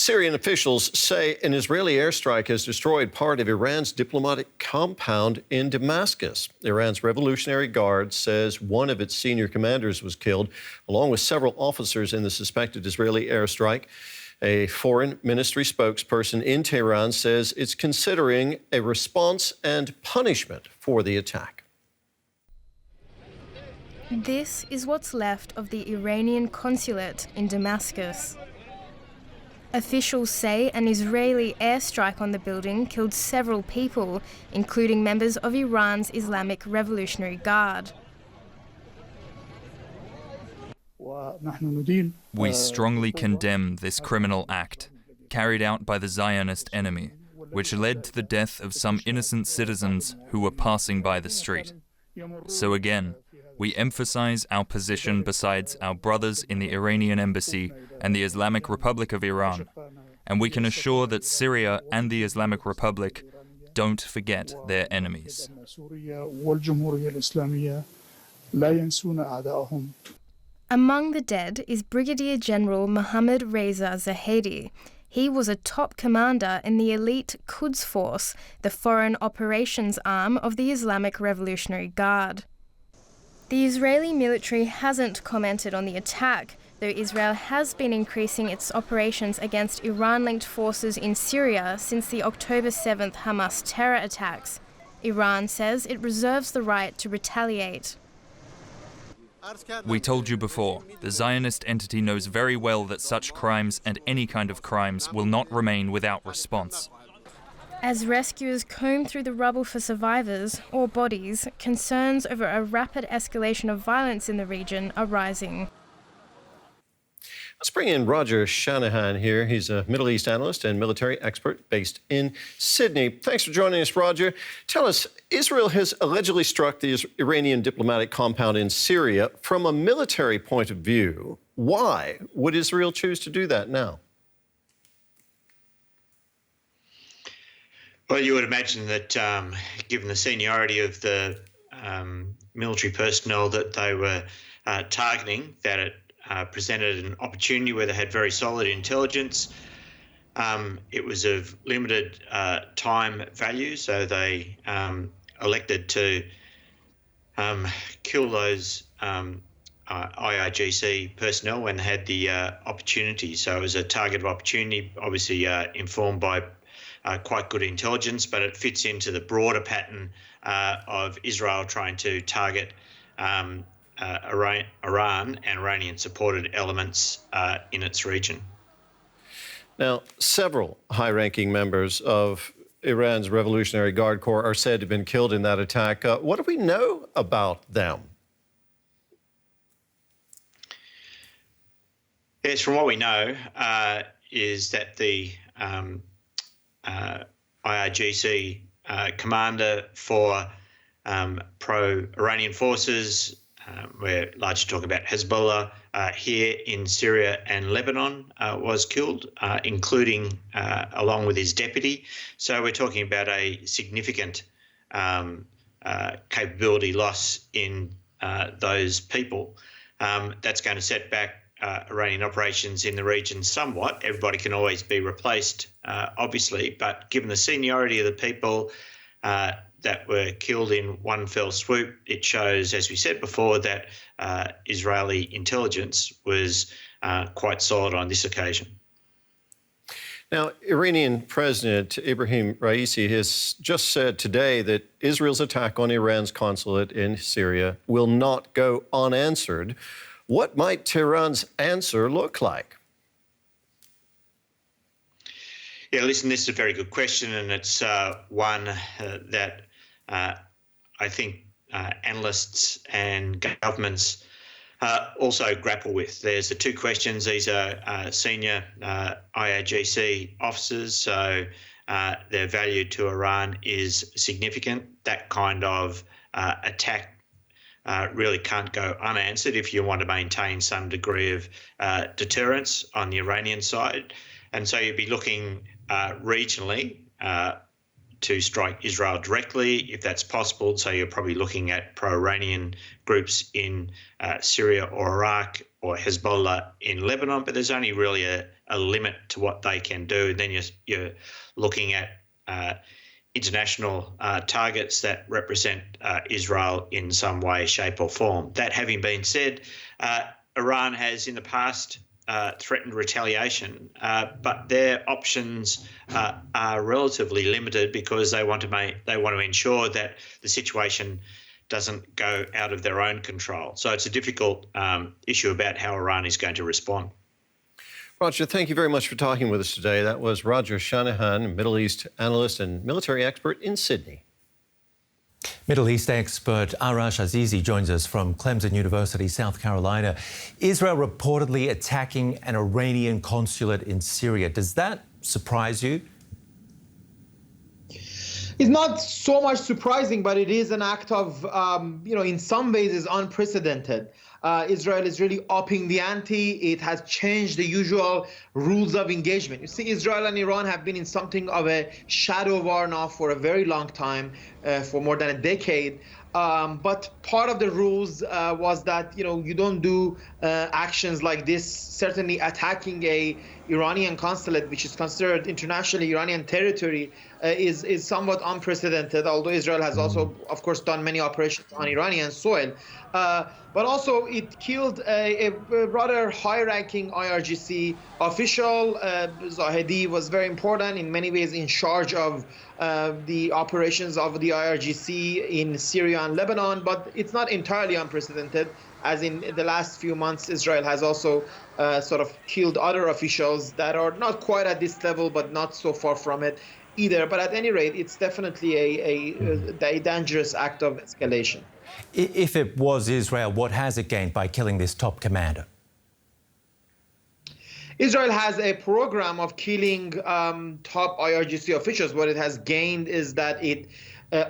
Syrian officials say an Israeli airstrike has destroyed part of Iran's diplomatic compound in Damascus. Iran's Revolutionary Guard says one of its senior commanders was killed, along with several officers in the suspected Israeli airstrike. A foreign ministry spokesperson in Tehran says it's considering a response and punishment for the attack. This is what's left of the Iranian consulate in Damascus. Officials say an Israeli airstrike on the building killed several people, including members of Iran's Islamic Revolutionary Guard. We strongly condemn this criminal act, carried out by the Zionist enemy, which led to the death of some innocent citizens who were passing by the street. So again, we emphasize our position besides our brothers in the Iranian embassy and the Islamic Republic of Iran, and we can assure that Syria and the Islamic Republic don't forget their enemies. Among the dead is Brigadier General Mohammad Reza Zahedi. He was a top commander in the elite Quds Force, the foreign operations arm of the Islamic Revolutionary Guard. The Israeli military hasn't commented on the attack, though Israel has been increasing its operations against Iran-linked forces in Syria since the October 7th Hamas terror attacks. Iran says it reserves the right to retaliate. We told you before, the Zionist entity knows very well that such crimes and any kind of crimes will not remain without response. As rescuers comb through the rubble for survivors or bodies, concerns over a rapid escalation of violence in the region are rising. Let's bring in Roger Shanahan here. He's a Middle East analyst and military expert based in Sydney. Thanks for joining us, Roger. Tell us, Israel has allegedly struck the Iranian diplomatic compound in Syria. From a military point of view, why would Israel choose to do that now? Well, you would imagine that given the seniority of the military personnel that they were targeting, that it presented an opportunity where they had very solid intelligence. It was of limited time value, so they elected to kill those IRGC personnel when they had the opportunity. So it was a target of opportunity, obviously informed by quite good intelligence, but it fits into the broader pattern of Israel trying to target Iran and Iranian-supported elements in its region. Now, several high-ranking members of Iran's Revolutionary Guard Corps are said to have been killed in that attack. What do we know about them? Yes, from what we know is that the IRGC commander for pro-Iranian forces, we're largely talking about Hezbollah here in Syria and Lebanon, was killed, including along with his deputy. So we're talking about a significant capability loss in those people. That's going to set back Iranian operations in the region somewhat. Everybody can always be replaced, obviously, but given the seniority of the people that were killed in one fell swoop, it shows, as we said before, that Israeli intelligence was quite solid on this occasion. Now, Iranian President Ibrahim Raisi has just said today that Israel's attack on Iran's consulate in Syria will not go unanswered. What might Tehran's answer look like? Yeah, listen, this is a very good question, and it's one that I think analysts and governments also grapple with. There's the two questions. These are senior IRGC officers, so their value to Iran is significant. That kind of attack really can't go unanswered if you want to maintain some degree of deterrence on the Iranian side. And so you'd be looking regionally to strike Israel directly, if that's possible. So you're probably looking at pro-Iranian groups in Syria or Iraq or Hezbollah in Lebanon, but there's only really a limit to what they can do. And then you're looking at international targets that represent Israel in some way, shape or form. That having been said, Iran has in the past threatened retaliation, but their options are relatively limited because they want to ensure that the situation doesn't go out of their own control. So it's a difficult issue about how Iran is going to respond. Roger, thank you very much for talking with us today. That was Roger Shanahan, Middle East analyst and military expert in Sydney. Middle East expert Arash Azizi joins us from Clemson University, South Carolina. Israel reportedly attacking an Iranian consulate in Syria. Does that surprise you? It's not so much surprising, but it is an act of, in some ways is unprecedented. Israel is really upping the ante. It has changed the usual rules of engagement. You see, Israel and Iran have been in something of a shadow war now for a very long time, for more than a decade. But part of the rules was that, you don't do actions like this. Certainly attacking a Iranian consulate, which is considered internationally Iranian territory, is somewhat unprecedented, although Israel has also, of course, done many operations on Iranian soil. But also it killed a rather high-ranking IRGC official. Zahedi was very important, in many ways in charge of the operations of the IRGC in Syria and Lebanon, but it's not entirely unprecedented, as in the last few months Israel has also sort of killed other officials that are not quite at this level, but not so far from it either. But at any rate, it's definitely a dangerous act of escalation. If it was Israel, what has it gained by killing this top commander? Israel has a program of killing top IRGC officials. What it has gained is that it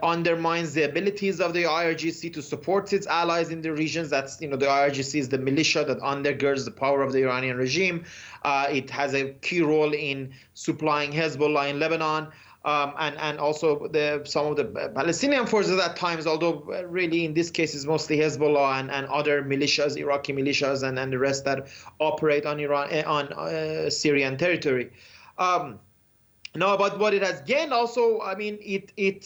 undermines the abilities of the IRGC to support its allies in the regions. That's, the IRGC is the militia that undergirds the power of the Iranian regime. It has a key role in supplying Hezbollah in Lebanon. And also some of the Palestinian forces at times, although really in this case it's mostly Hezbollah and other militias, Iraqi militias, and the rest that operate on Syrian territory. No, but what it has gained also, it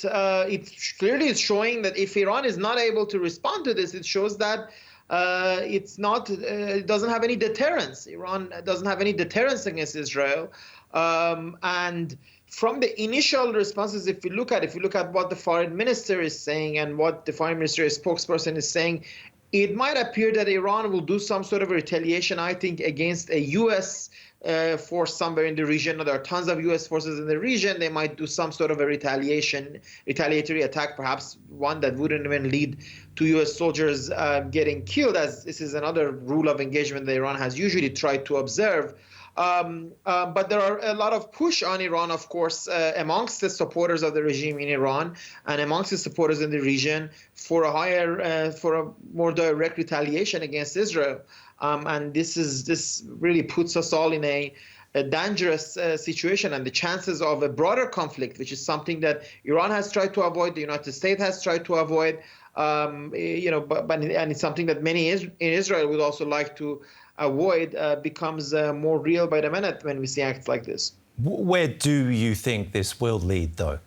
clearly is showing that if Iran is not able to respond to this, it shows that it doesn't have any deterrence. Iran doesn't have any deterrence against Israel, and from the initial responses, if you look at what the foreign minister is saying and what the foreign minister's spokesperson is saying, it might appear that Iran will do some sort of retaliation, I think, against a U.S. Force somewhere in the region. There are tons of U.S. forces in the region. They might do some sort of a retaliatory attack, perhaps one that wouldn't even lead to U.S. soldiers getting killed, as this is another rule of engagement that Iran has usually tried to observe. But there are a lot of push on Iran, of course, amongst the supporters of the regime in Iran and amongst the supporters in the region for a more direct retaliation against Israel. And this really puts us all in a dangerous situation, and the chances of a broader conflict, which is something that Iran has tried to avoid, the United States has tried to avoid, and it's something that many in Israel would also like to avoid, becomes more real by the minute when we see acts like this. Where do you think this will lead, though?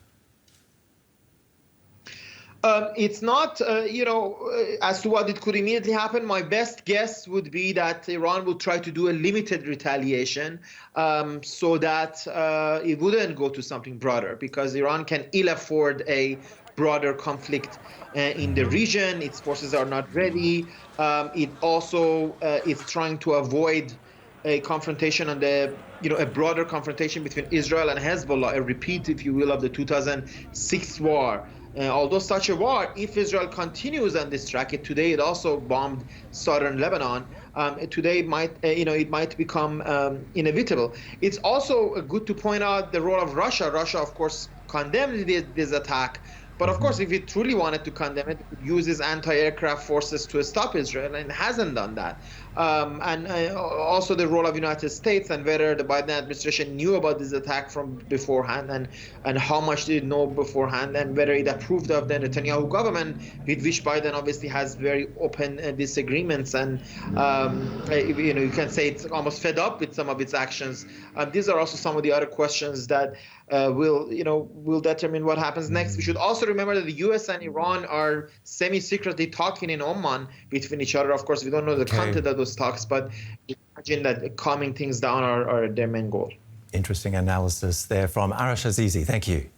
It's not, as to what it could immediately happen. My best guess would be that Iran will try to do a limited retaliation so that it wouldn't go to something broader, because Iran can ill afford a broader conflict in the region. Its forces are not ready. It also is trying to avoid a confrontation on a broader confrontation between Israel and Hezbollah, a repeat, if you will, of the 2006 war. Although such a war, if Israel continues on this track, today it also bombed southern Lebanon. Today it might become inevitable. It's also good to point out the role of Russia. Russia, of course, condemned this attack. But of course, if it truly wanted to condemn it, it uses anti-aircraft forces to stop Israel, and it hasn't done that. and also the role of United States and whether the Biden administration knew about this attack from beforehand and how much did it know beforehand, and whether it approved of the Netanyahu government, with which Biden obviously has very open disagreements, and you can say it's almost fed up with some of its actions. These are also some of the other questions that will determine what happens next. We should also remember that the U.S. and Iran are semi-secretly talking in Oman between each other. Of course, we don't know the content of those talks, but imagine that calming things down are their main goal. Interesting analysis there from Arash Azizi. Thank you.